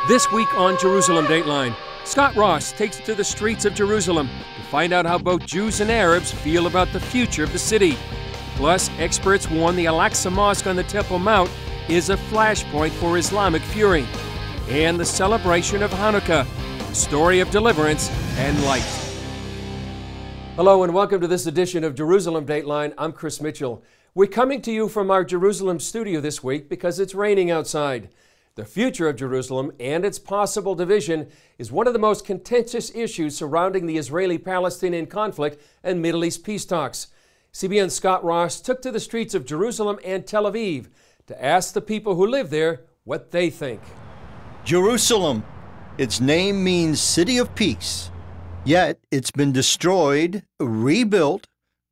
This week on Jerusalem Dateline, Scott Ross takes to the streets of Jerusalem to find out how both Jews and Arabs feel about the future of the city. Plus, experts warn the Aqsa Mosque on the Temple Mount is a flashpoint for Islamic fury. And the celebration of Hanukkah, a story of deliverance and light. Hello and welcome to this edition of Jerusalem Dateline. I'm Chris Mitchell. We're coming to you from our Jerusalem studio this week because it's raining outside. The future of Jerusalem and its possible division is one of the most contentious issues surrounding the Israeli-Palestinian conflict and Middle East peace talks. CBN's Scott Ross took to the streets of Jerusalem and Tel Aviv to ask the people who live there what they think. Jerusalem. Its name means City of Peace. Yet it's been destroyed, rebuilt,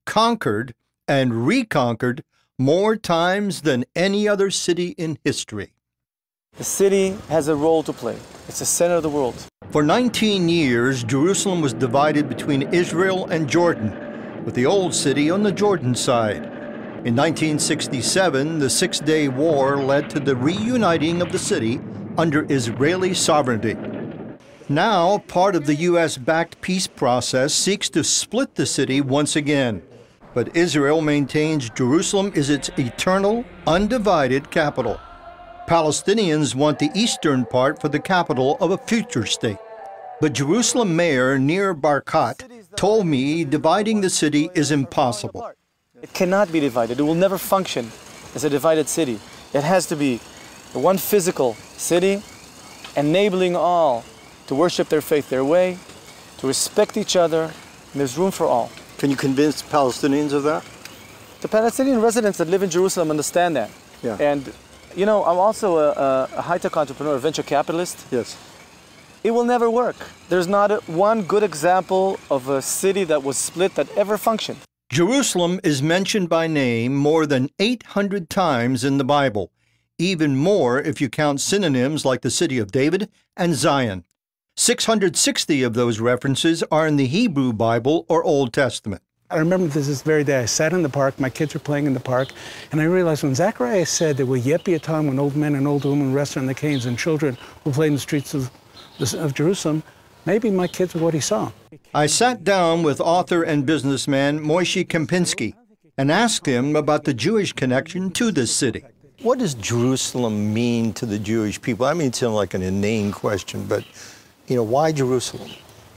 conquered, and reconquered more times than any other city in history. The city has a role to play. It's the center of the world. For 19 years, Jerusalem was divided between Israel and Jordan, with the old city on the Jordan side. In 1967, the Six-Day War led to the reuniting of the city under Israeli sovereignty. Now, part of the U.S.-backed peace process seeks to split the city once again. But Israel maintains Jerusalem is its eternal, undivided capital. Palestinians want the eastern part for the capital of a future state. But Jerusalem Mayor Nir Barkat told me dividing the city is impossible. It cannot be divided. It will never function as a divided city. It has to be one physical city, enabling all to worship their faith their way, to respect each other, and there's room for all. Can you convince Palestinians of that? The Palestinian residents that live in Jerusalem understand that. Yeah. And you know, I'm also a high-tech entrepreneur, a venture capitalist. Yes. It will never work. There's not one good example of a city that was split that ever functioned. Jerusalem is mentioned by name more than 800 times in the Bible, even more if you count synonyms like the City of David and Zion. 660 of those references are in the Hebrew Bible or Old Testament. I remember this very day. I sat in the park, my kids were playing in the park, and I realized when Zechariah said there will yet be a time when old men and old women rest on the canes and children will play in the streets of Jerusalem, maybe my kids were what he saw. I sat down with author and businessman Moshe Kempinski and asked him about the Jewish connection to this city. What does Jerusalem mean to the Jewish people? I mean, it's like an inane question, but, you know, why Jerusalem?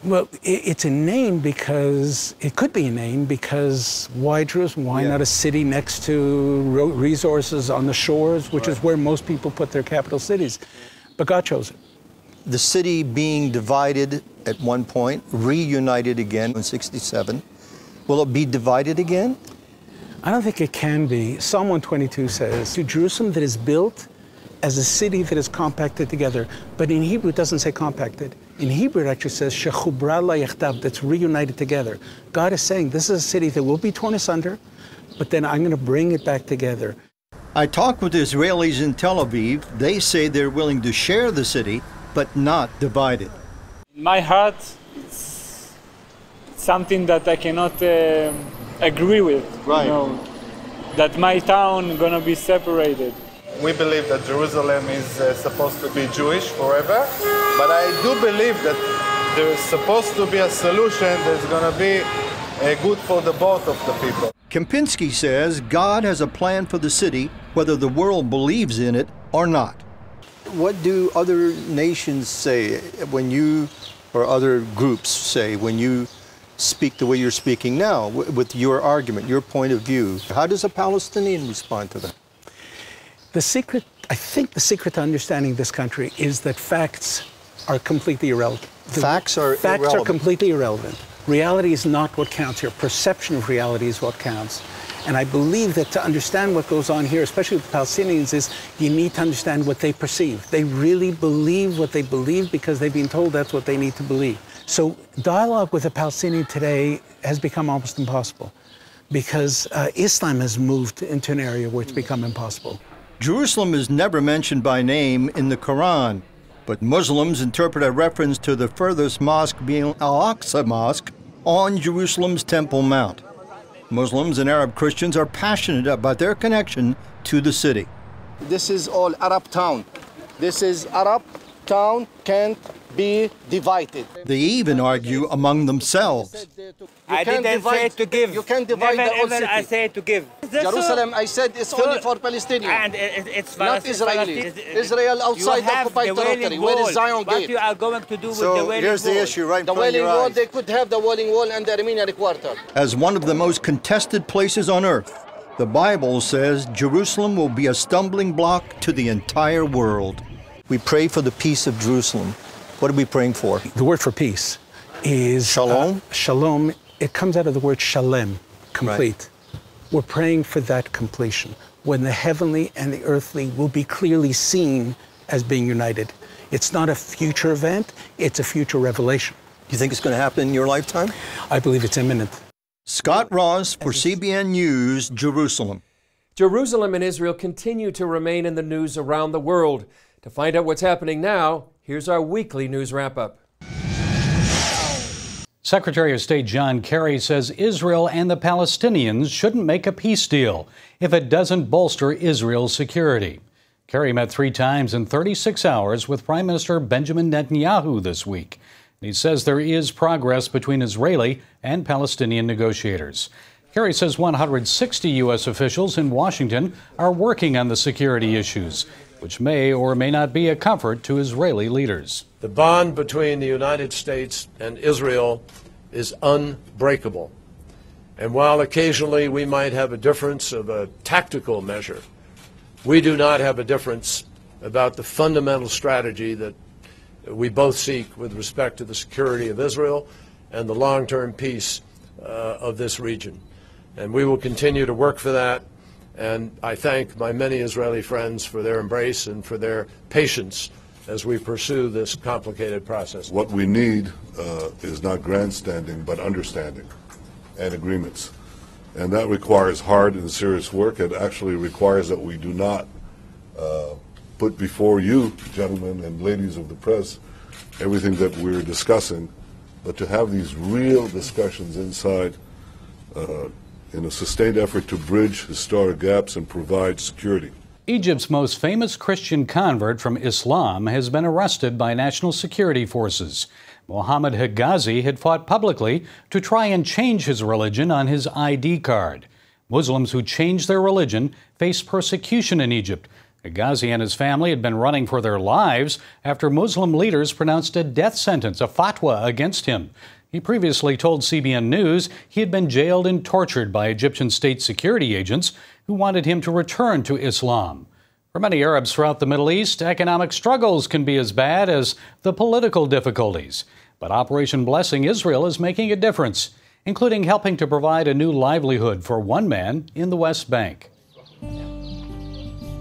Well, it's a name because, it could be a name because why Jerusalem? Why not a city next to resources on the shores, which is where most people put their capital cities? But God chose it. The city being divided at one point, reunited again in '67. Will it be divided again? I don't think it can be. Psalm 122 says, to Jerusalem that is built as a city that is compacted together. But in Hebrew, it doesn't say compacted. In Hebrew, it actually says, shechubra la yachdav, that's reunited together. God is saying, this is a city that will be torn asunder, but then I'm going to bring it back together. I talked with Israelis in Tel Aviv. They say they're willing to share the city, but not divide it. In my heart, it's something that I cannot agree with. Right. You know, that my town gonna be separated. We believe that Jerusalem is supposed to be Jewish forever, but I do believe that there's supposed to be a solution that's going to be good for the both of the people. Kempinski says God has a plan for the city, whether the world believes in it or not. What do other nations say when you, or other groups say, when you speak the way you're speaking now, with your argument, your point of view? How does a Palestinian respond to that? The secret, I think the secret to understanding this country is that facts are completely irrelevant. Facts are completely irrelevant. Reality is not what counts here. Perception of reality is what counts. And I believe that to understand what goes on here, especially with the Palestinians, is you need to understand what they perceive. They really believe what they believe because they've been told that's what they need to believe. So dialogue with a Palestinian today has become almost impossible because Islam has moved into an area where it's become impossible. Jerusalem is never mentioned by name in the Quran, but Muslims interpret a reference to the furthest mosque being Aqsa Mosque on Jerusalem's Temple Mount. Muslims and Arab Christians are passionate about their connection to the city. This is all Arab town. This is Arab town can't be divided. They even argue among themselves. I didn't say to give. You can't divide Never the whole ever city. I say to give. Jerusalem, I said, it's only for Palestinians. And it's not Israeli. Israel outside the occupied territory. Where is Zion Gate? What you are going to do with the So Wailing here's the Wall? issue right in The front of Wailing your Wall, eyes. they could have the Wailing Wall and the Armenian Quarter. As one of the most contested places on earth, the Bible says Jerusalem will be a stumbling block to the entire world. We pray for the peace of Jerusalem. What are we praying for? The word for peace is Shalom? Shalom. It comes out of the word shalem, complete. Right. We're praying for that completion, when the heavenly and the earthly will be clearly seen as being united. It's not a future event, it's a future revelation. Do you think it's going to happen in your lifetime? I believe it's imminent. Scott Ross for CBN News, Jerusalem. Jerusalem and Israel continue to remain in the news around the world. To find out what's happening now, here's our weekly news wrap-up. Secretary of State John Kerry says Israel and the Palestinians shouldn't make a peace deal if it doesn't bolster Israel's security. Kerry met 3 times in 36 hours with Prime Minister Benjamin Netanyahu this week. He says there is progress between Israeli and Palestinian negotiators. Kerry says 160 U.S. officials in Washington are working on the security issues, which may or may not be a comfort to Israeli leaders. The bond between the United States and Israel is unbreakable. And while occasionally we might have a difference of a tactical measure, we do not have a difference about the fundamental strategy that we both seek with respect to the security of Israel and the long-term peace of this region. And we will continue to work for that. And I thank my many Israeli friends for their embrace and for their patience as we pursue this complicated process. What we need is not grandstanding, but understanding and agreements. And that requires hard and serious work. It actually requires that we do not put before you, gentlemen and ladies of the press, everything that we're discussing, but to have these real discussions inside in a sustained effort to bridge historic gaps and provide security. Egypt's most famous Christian convert from Islam has been arrested by national security forces. Mohammed Higazi had fought publicly to try and change his religion on his ID card. Muslims who changed their religion face persecution in Egypt. Higazi and his family had been running for their lives after Muslim leaders pronounced a death sentence, a fatwa, against him. He previously told CBN News he had been jailed and tortured by Egyptian state security agents who wanted him to return to Islam. For many Arabs throughout the Middle East, economic struggles can be as bad as the political difficulties. But Operation Blessing Israel is making a difference, including helping to provide a new livelihood for one man in the West Bank.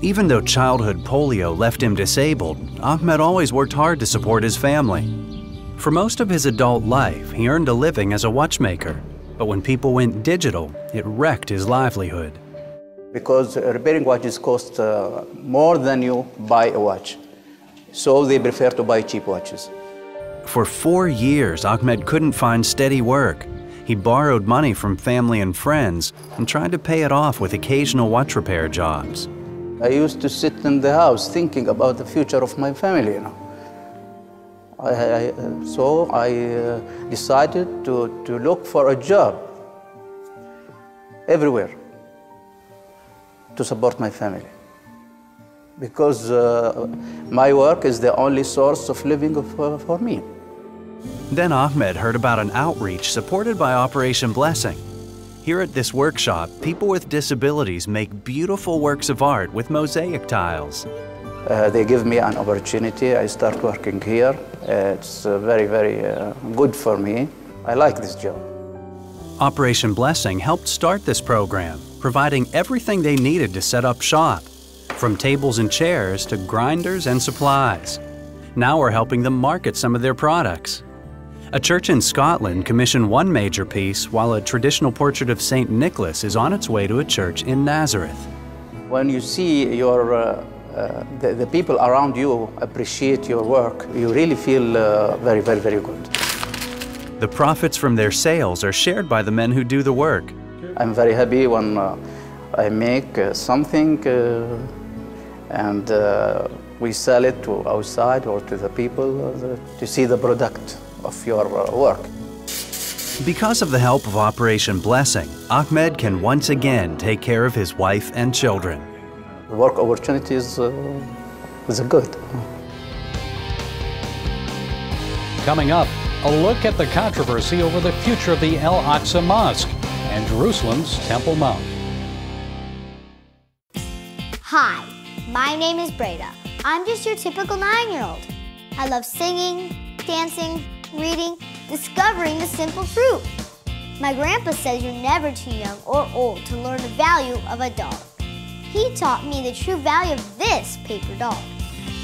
Even though childhood polio left him disabled, Ahmed always worked hard to support his family. For most of his adult life, he earned a living as a watchmaker. But when people went digital, it wrecked his livelihood. Because repairing watches cost more than you buy a watch. So they prefer to buy cheap watches. For 4 years, Ahmed couldn't find steady work. He borrowed money from family and friends and tried to pay it off with occasional watch repair jobs. I used to sit in the house thinking about the future of my family, you know. So I decided to look for a job everywhere to support my family. Because my work is the only source of living for me. Then Ahmed heard about an outreach supported by Operation Blessing. Here at this workshop, people with disabilities make beautiful works of art with mosaic tiles. They give me an opportunity. I start working here. It's very, very good for me. I like this job. Operation Blessing helped start this program, providing everything they needed to set up shop, from tables and chairs to grinders and supplies. Now we're helping them market some of their products. A church in Scotland commissioned one major piece, while a traditional portrait of St. Nicholas is on its way to a church in Nazareth. When you see the people around you appreciate your work, you really feel very, very, very good. The profits from their sales are shared by the men who do the work. I'm very happy when I make something and we sell it to outside or to the people to see the product of your work. Because of the help of Operation Blessing, Ahmed can once again take care of his wife and children. The work opportunities is good. Coming up, a look at the controversy over the future of the Aqsa Mosque and Jerusalem's Temple Mount. Hi, my name is Breda. I'm just your typical 9-year-old. I love singing, dancing, reading, discovering the simple truth. My grandpa says you're never too young or old to learn the value of a dollar. He taught me the true value of this paper dollar.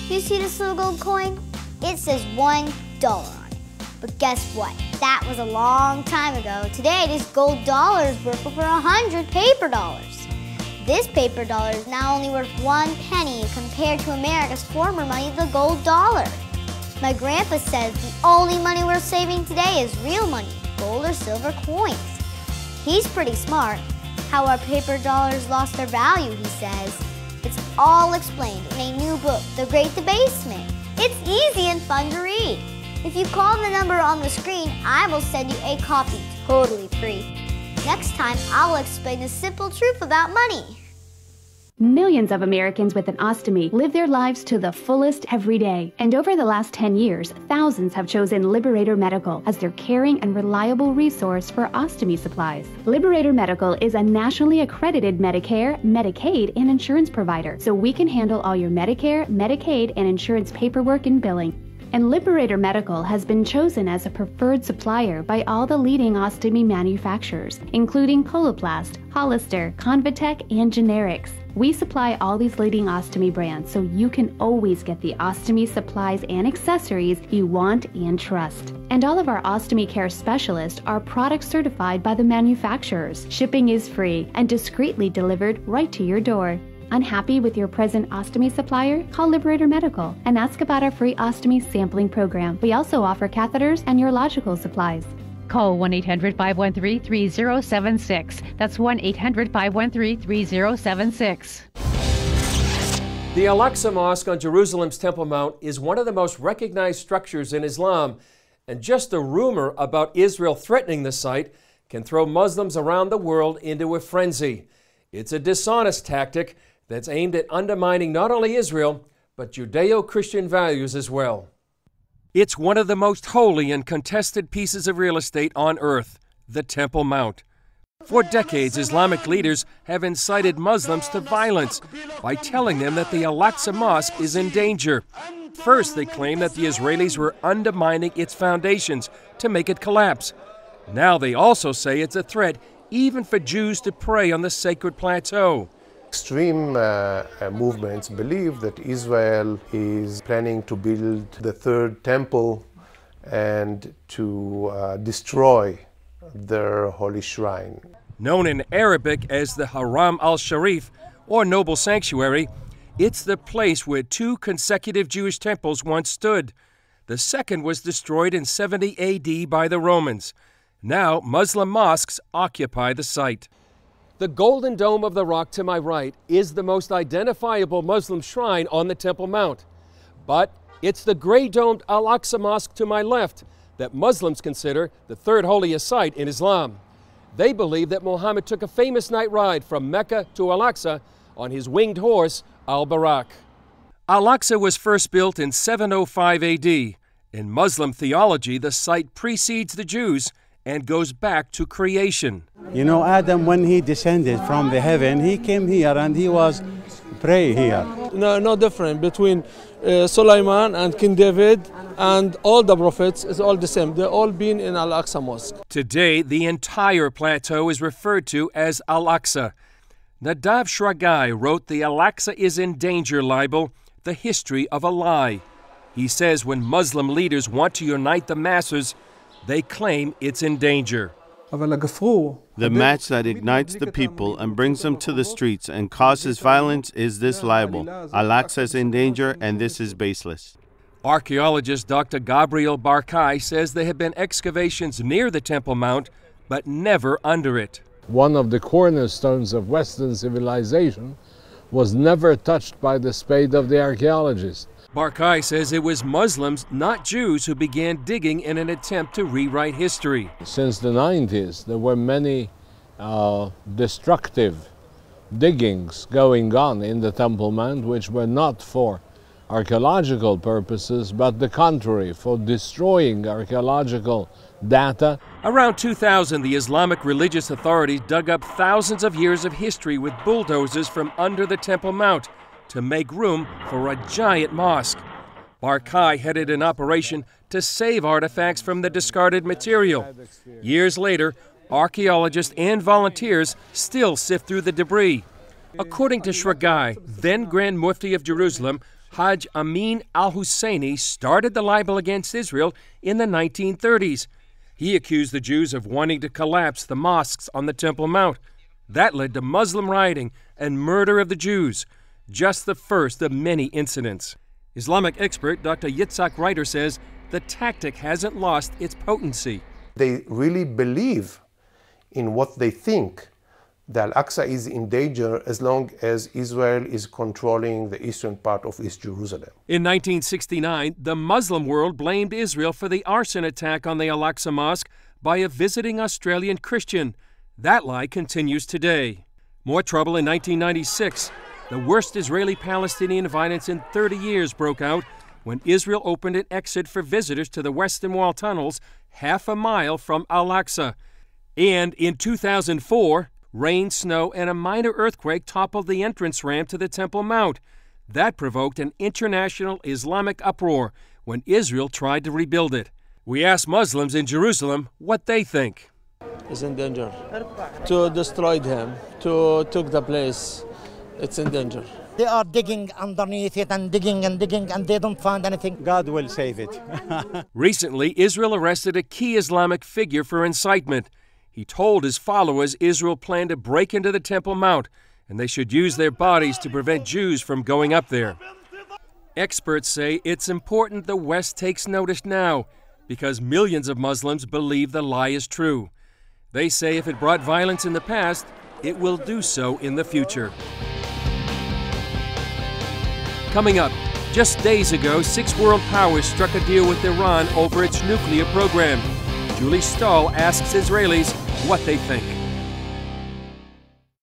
You see this little gold coin? It says $1 on it. But guess what? That was a long time ago. Today, this gold dollar is worth over 100 paper dollars. This paper dollar is now only worth 1 penny compared to America's former money, the gold dollar. My grandpa says the only money worth saving today is real money, gold or silver coins. He's pretty smart. How our paper dollars lost their value, he says. It's all explained in a new book, The Great Debasement. It's easy and fun to read. If you call the number on the screen, I will send you a copy totally free. Next time, I will explain the simple truth about money. Millions of Americans with an ostomy live their lives to the fullest every day. And over the last 10 years, thousands have chosen Liberator Medical as their caring and reliable resource for ostomy supplies. Liberator Medical is a nationally accredited Medicare, Medicaid, and insurance provider, so we can handle all your Medicare, Medicaid, and insurance paperwork and billing. And Liberator Medical has been chosen as a preferred supplier by all the leading ostomy manufacturers, including Coloplast, Hollister, Convatec, and Generics. We supply all these leading ostomy brands so you can always get the ostomy supplies and accessories you want and trust. And all of our ostomy care specialists are product certified by the manufacturers. Shipping is free and discreetly delivered right to your door. Unhappy with your present ostomy supplier? Call Liberator Medical and ask about our free ostomy sampling program. We also offer catheters and urological supplies. Call 1-800-513-3076. That's 1-800-513-3076. The Aqsa Mosque on Jerusalem's Temple Mount is one of the most recognized structures in Islam, and just a rumor about Israel threatening the site can throw Muslims around the world into a frenzy. It's a dishonest tactic that's aimed at undermining not only Israel, but Judeo-Christian values as well. It's one of the most holy and contested pieces of real estate on earth, the Temple Mount. For decades, Islamic leaders have incited Muslims to violence by telling them that the Aqsa Mosque is in danger. First, they claim that the Israelis were undermining its foundations to make it collapse. Now they also say it's a threat even for Jews to pray on the sacred plateau. Extreme movements believe that Israel is planning to build the third temple and to destroy their holy shrine. Known in Arabic as the Haram al-Sharif, or Noble Sanctuary, it's the place where 2 consecutive Jewish temples once stood. The second was destroyed in 70 AD by the Romans. Now, Muslim mosques occupy the site. The Golden Dome of the Rock to my right is the most identifiable Muslim shrine on the Temple Mount. But it's the gray-domed Al-Aqsa Mosque to my left that Muslims consider the third holiest site in Islam. They believe that Muhammad took a famous night ride from Mecca to Al-Aqsa on his winged horse, Al-Barak. Al-Aqsa was first built in 705 AD. In Muslim theology, the site precedes the Jews and goes back to creation. You know, Adam, when he descended from the heaven, he came here and he was pray here. No different between Sulaiman and King David and all the prophets. It's all the same. They've all been in Al-Aqsa Mosque. Today, the entire plateau is referred to as Al-Aqsa. Nadav Shragai wrote the Al-Aqsa is in danger libel, The History of a Lie. He says when Muslim leaders want to unite the masses, they claim it's in danger. The match that ignites the people and brings them to the streets and causes violence is this libel. Al-Aqsa is in danger, and this is baseless. Archaeologist Dr. Gabriel Barkai says there have been excavations near the Temple Mount, but never under it. One of the cornerstones of Western civilization was never touched by the spade of the archaeologists. Barkai says it was Muslims, not Jews, who began digging in an attempt to rewrite history. Since the 90s, there were many destructive diggings going on in the Temple Mount, which were not for archaeological purposes, but the contrary, for destroying archaeological data. Around 2000, the Islamic religious authorities dug up thousands of years of history with bulldozers from under the Temple Mount to make room for a giant mosque. Barkai headed an operation to save artifacts from the discarded material. Years later, archaeologists and volunteers still sift through the debris. According to Shragai, then Grand Mufti of Jerusalem, Hajj Amin al-Husseini started the libel against Israel in the 1930s. He accused the Jews of wanting to collapse the mosques on the Temple Mount. That led to Muslim rioting and murder of the Jews, just the first of many incidents. Islamic expert Dr. Yitzhak Reiter says the tactic hasn't lost its potency. They really believe in what they think. The Al-Aqsa is in danger as long as Israel is controlling the eastern part of East Jerusalem. In 1969, the Muslim world blamed Israel for the arson attack on the Aqsa Mosque by a visiting Australian Christian. That lie continues today. More trouble in 1996. The worst Israeli-Palestinian violence in 30 years broke out when Israel opened an exit for visitors to the Western Wall tunnels half a mile from Al-Aqsa. And in 2004, rain, snow, and a minor earthquake toppled the entrance ramp to the Temple Mount. That provoked an international Islamic uproar when Israel tried to rebuild it. We asked Muslims in Jerusalem what they think. It's in danger. To destroy him, to took the place, it's in danger. They are digging underneath it and digging and digging, and they don't find anything. God will save it. Recently, Israel arrested a key Islamic figure for incitement. He told his followers Israel planned to break into the Temple Mount, and they should use their bodies to prevent Jews from going up there. Experts say it's important the West takes notice now, because millions of Muslims believe the lie is true. They say if it brought violence in the past, it will do so in the future. Coming up, just days ago, 6 world powers struck a deal with Iran over its nuclear program. Julie Stahl asks Israelis what they think.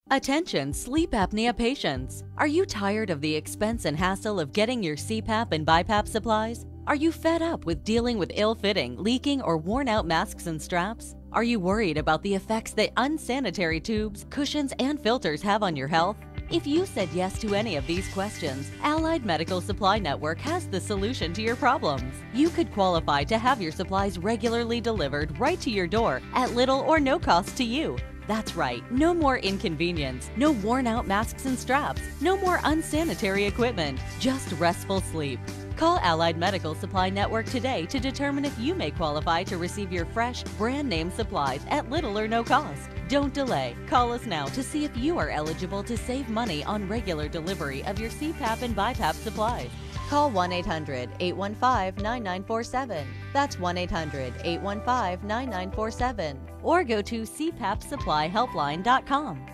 Attention sleep apnea patients. Are you tired of the expense and hassle of getting your CPAP and BiPAP supplies? Are you fed up with dealing with ill-fitting, leaking, or worn-out masks and straps? Are you worried about the effects that unsanitary tubes, cushions, and filters have on your health? If you said yes to any of these questions, Allied Medical Supply Network has the solution to your problems. You could qualify to have your supplies regularly delivered right to your door at little or no cost to you. That's right, no more inconvenience, no worn-out masks and straps, no more unsanitary equipment, just restful sleep. Call Allied Medical Supply Network today to determine if you may qualify to receive your fresh, brand-name supplies at little or no cost. Don't delay. Call us now to see if you are eligible to save money on regular delivery of your CPAP and BiPAP supplies. Call 1-800-815-9947. That's 1-800-815-9947. Or go to cpapsupplyhelpline.com.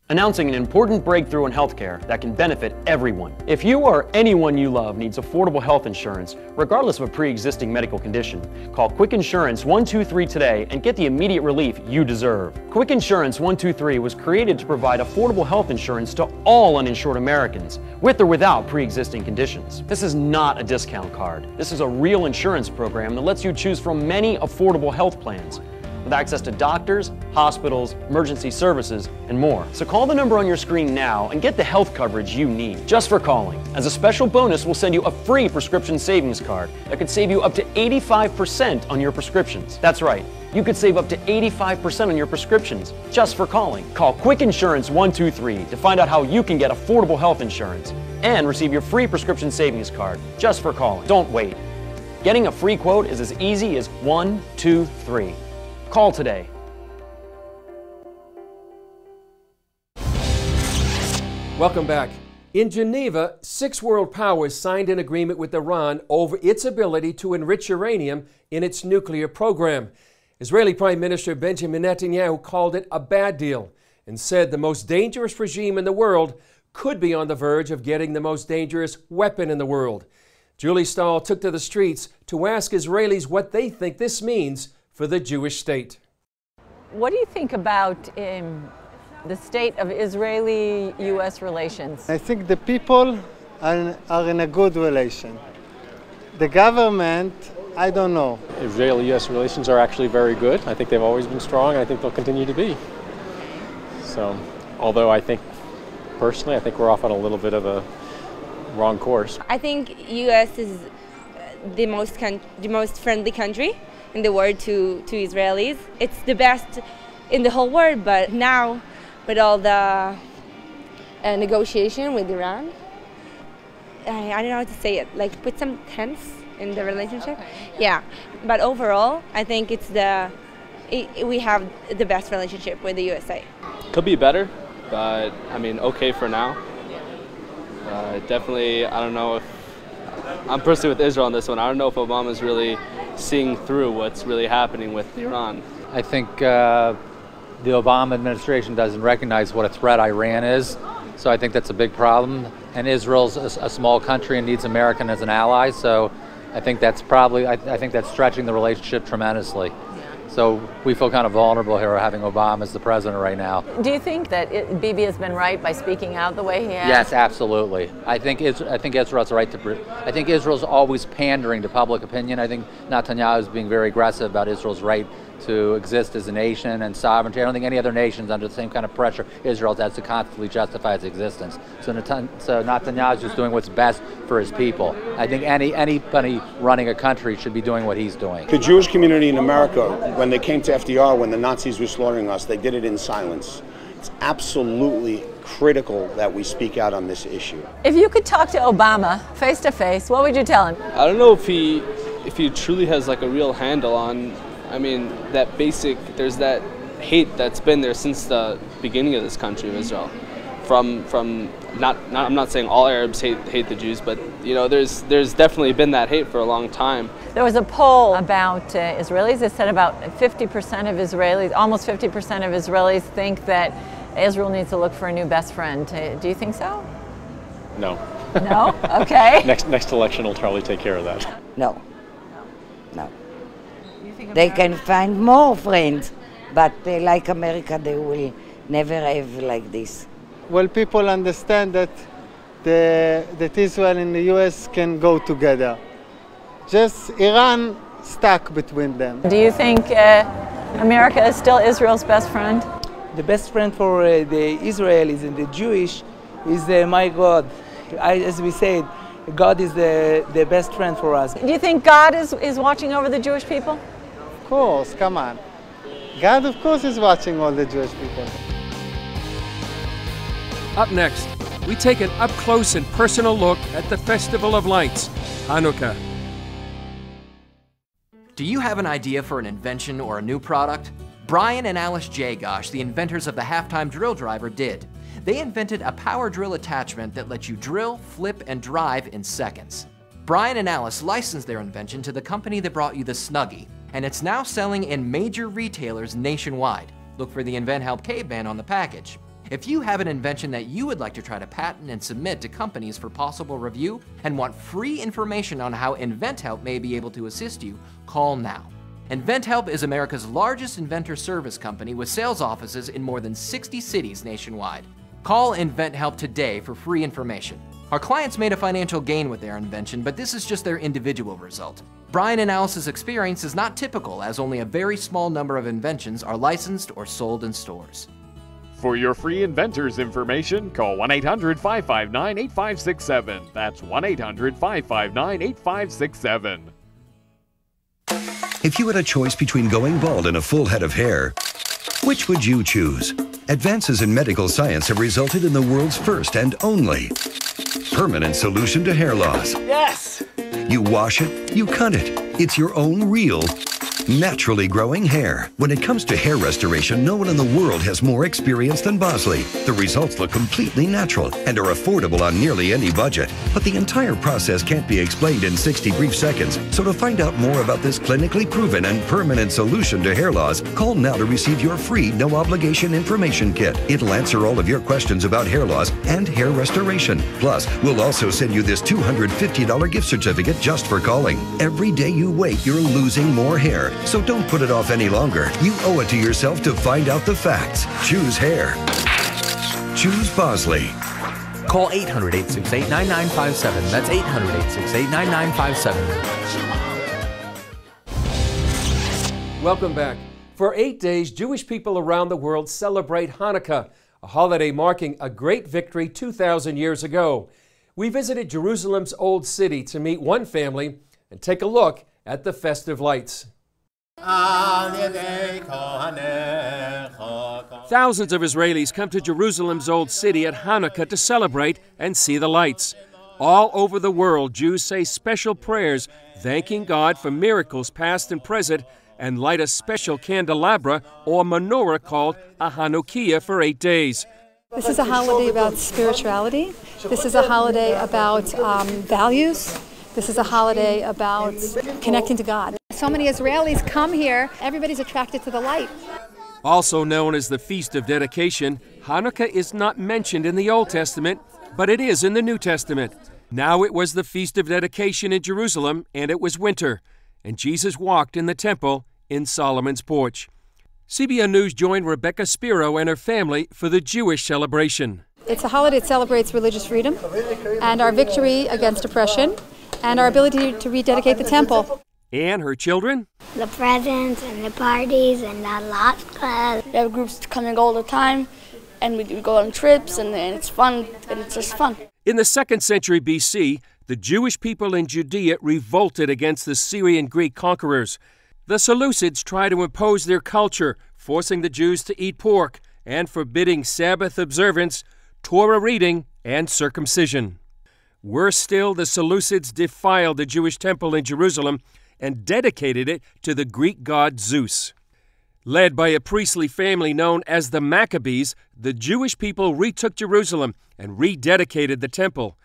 Announcing an important breakthrough in healthcare that can benefit everyone. If you or anyone you love needs affordable health insurance, regardless of a pre-existing medical condition, call Quick Insurance 123 today and get the immediate relief you deserve. Quick Insurance 123 was created to provide affordable health insurance to all uninsured Americans, with or without pre-existing conditions. This is not a discount card. This is a real insurance program that lets you choose from many affordable health plans, with access to doctors, hospitals, emergency services, and more. So call the number on your screen now and get the health coverage you need, just for calling. As a special bonus, we'll send you a free prescription savings card that could save you up to 85% on your prescriptions. That's right, you could save up to 85% on your prescriptions just for calling. Call Quick Insurance 123 to find out how you can get affordable health insurance and receive your free prescription savings card just for calling. Don't wait. Getting a free quote is as easy as 1, 2, 3. Call today. Welcome back. In Geneva, 6 world powers signed an agreement with Iran over its ability to enrich uranium in its nuclear program. Israeli Prime Minister Benjamin Netanyahu called it a bad deal and said the most dangerous regime in the world could be on the verge of getting the most dangerous weapon in the world. Julie Stahl took to the streets to ask Israelis what they think this means for the Jewish state. What do you think about the state of Israeli-U.S. relations? I think the people are in a good relation. The government, I don't know. Israeli-U.S. relations are actually very good. I think they've always been strong, and I think they'll continue to be. So, although I think, personally, I think we're off on a little bit of a wrong course. I think U.S. is the most friendly country in the world to Israelis. It's the best in the whole world, but now with all the negotiation with Iran, I don't know how to say it, like put some tense in the relationship. Okay, yeah, but overall, I think we have the best relationship with the USA. Could be better, but I mean, okay for now. Definitely, I don't know if, I'm personally with Israel on this one, I don't know if Obama's really seeing through what's really happening with Iran. I think the Obama administration doesn't recognize what a threat Iran is, so I think that's a big problem. And Israel's a small country and needs America as an ally, so I think that's probably, I think that's stretching the relationship tremendously. So we feel kind of vulnerable here having Obama as the president right now. Do you think that Bibi has been right by speaking out the way he has? Yes, absolutely. I think Israel's right to. I think Israel's always pandering to public opinion. I think Netanyahu is being very aggressive about Israel's right to exist as a nation and sovereignty. I don't think any other nation's under the same kind of pressure Israel has to constantly justify its existence. So Netanyahu's just doing what's best for his people. I think anybody running a country should be doing what he's doing. The Jewish community in America, when they came to FDR, when the Nazis were slaughtering us, they did it in silence. It's absolutely critical that we speak out on this issue. If you could talk to Obama face to face, what would you tell him? I don't know if he truly has like a real handle on, I mean, that basic, there's that hate that's been there since the beginning of this country of Israel. I'm not saying all Arabs hate the Jews, but you know, there's definitely been that hate for a long time. There was a poll about Israelis. It said about 50% of Israelis, almost 50% of Israelis think that Israel needs to look for a new best friend. Do you think so? No. No? Okay. Next election will probably take care of that. No. No. They can find more friends, but like America, they will never have like this. Well, people understand that Israel and the U.S. can go together. Just Iran stuck between them. Do you think America is still Israel's best friend? The best friend for the Israelis and the Jewish is my God. As we said, God is the best friend for us. Do you think God is watching over the Jewish people? Of course, come on. God, of course, is watching all the Jewish people. Up next, we take an up-close and personal look at the Festival of Lights, Hanukkah. Do you have an idea for an invention or a new product? Brian and Alice Jagosh, the inventors of the halftime drill driver, did. They invented a power drill attachment that lets you drill, flip, and drive in seconds. Brian and Alice licensed their invention to the company that brought you the Snuggie, and it's now selling in major retailers nationwide. Look for the Invent Help Caveman on the package. If you have an invention that you would like to try to patent and submit to companies for possible review and want free information on how InventHelp may be able to assist you, call now. InventHelp is America's largest inventor service company with sales offices in more than 60 cities nationwide. Call InventHelp today for free information. Our clients made a financial gain with their invention, but this is just their individual result. Brian and Alice's experience is not typical, as only a very small number of inventions are licensed or sold in stores. For your free inventors information, call 1-800-559-8567. That's 1-800-559-8567. If you had a choice between going bald and a full head of hair, which would you choose? Advances in medical science have resulted in the world's first and only permanent solution to hair loss. Yes! You wash it, you cut it. It's your own real Naturally growing hair. When it comes to hair restoration, no one in the world has more experience than Bosley. The results look completely natural and are affordable on nearly any budget. But the entire process can't be explained in 60 brief seconds. So to find out more about this clinically proven and permanent solution to hair loss, call now to receive your free no-obligation information kit. It'll answer all of your questions about hair loss and hair restoration. Plus, we'll also send you this $250 gift certificate just for calling. Every day you wait, you're losing more hair. So don't put it off any longer. You owe it to yourself to find out the facts. Choose hair. Choose Bosley. Call 800-868-9957. That's 800-868-9957. Welcome back. For 8 days, Jewish people around the world celebrate Hanukkah, a holiday marking a great victory 2,000 years ago. We visited Jerusalem's Old City to meet one family and take a look at the festive lights. Thousands of Israelis come to Jerusalem's Old City at Hanukkah to celebrate and see the lights. All over the world, Jews say special prayers, thanking God for miracles past and present, and light a special candelabra or menorah called a Hanukkah for 8 days. This is a holiday about spirituality. This is a holiday about values. This is a holiday about connecting to God. So many Israelis come here, everybody's attracted to the light. Also known as the Feast of Dedication, Hanukkah is not mentioned in the Old Testament, but it is in the New Testament. Now it was the Feast of Dedication in Jerusalem, and it was winter, and Jesus walked in the temple in Solomon's porch. CBN News joined Rebecca Spiro and her family for the Jewish celebration. It's a holiday that celebrates religious freedom and our victory against oppression and our ability to rededicate the temple. And her children? The presents and the parties and the lots club. We have groups coming all the time, and we go on trips, and it's fun, and it's just fun. In the 2nd century BC, the Jewish people in Judea revolted against the Syrian Greek conquerors. The Seleucids tried to impose their culture, forcing the Jews to eat pork and forbidding Sabbath observance, Torah reading, and circumcision. Worse still, the Seleucids defiled the Jewish temple in Jerusalem and dedicated it to the Greek god Zeus. Led by a priestly family known as the Maccabees, the Jewish people retook Jerusalem and rededicated the temple.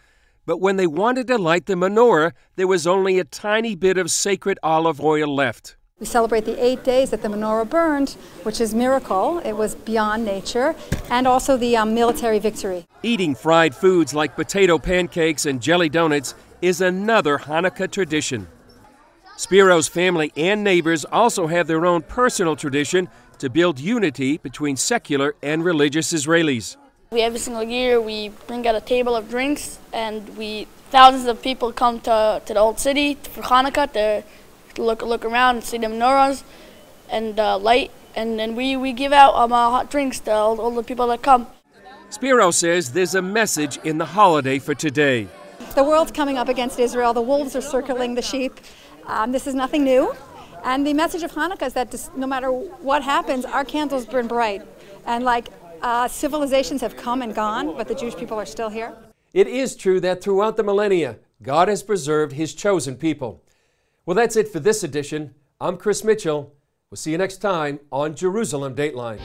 But when they wanted to light the menorah, there was only a tiny bit of sacred olive oil left. We celebrate the 8 days that the menorah burned, which is a miracle. It was beyond nature, and also the military victory. Eating fried foods like potato pancakes and jelly donuts is another Hanukkah tradition. Spiro's family and neighbors also have their own personal tradition to build unity between secular and religious Israelis. Every single year we bring out a table of drinks, and thousands of people come to the Old City for Hanukkah to look around and see the menorahs and light, and then we give out hot drinks to all the people that come. Spiro says there's a message in the holiday for today. The world's coming up against Israel. The wolves are circling the sheep. This is nothing new. And the message of Hanukkah is that no matter what happens, our candles burn bright. And civilizations have come and gone, but the Jewish people are still here. It is true that throughout the millennia, God has preserved His chosen people. Well, that's it for this edition. I'm Chris Mitchell. We'll see you next time on Jerusalem Dateline.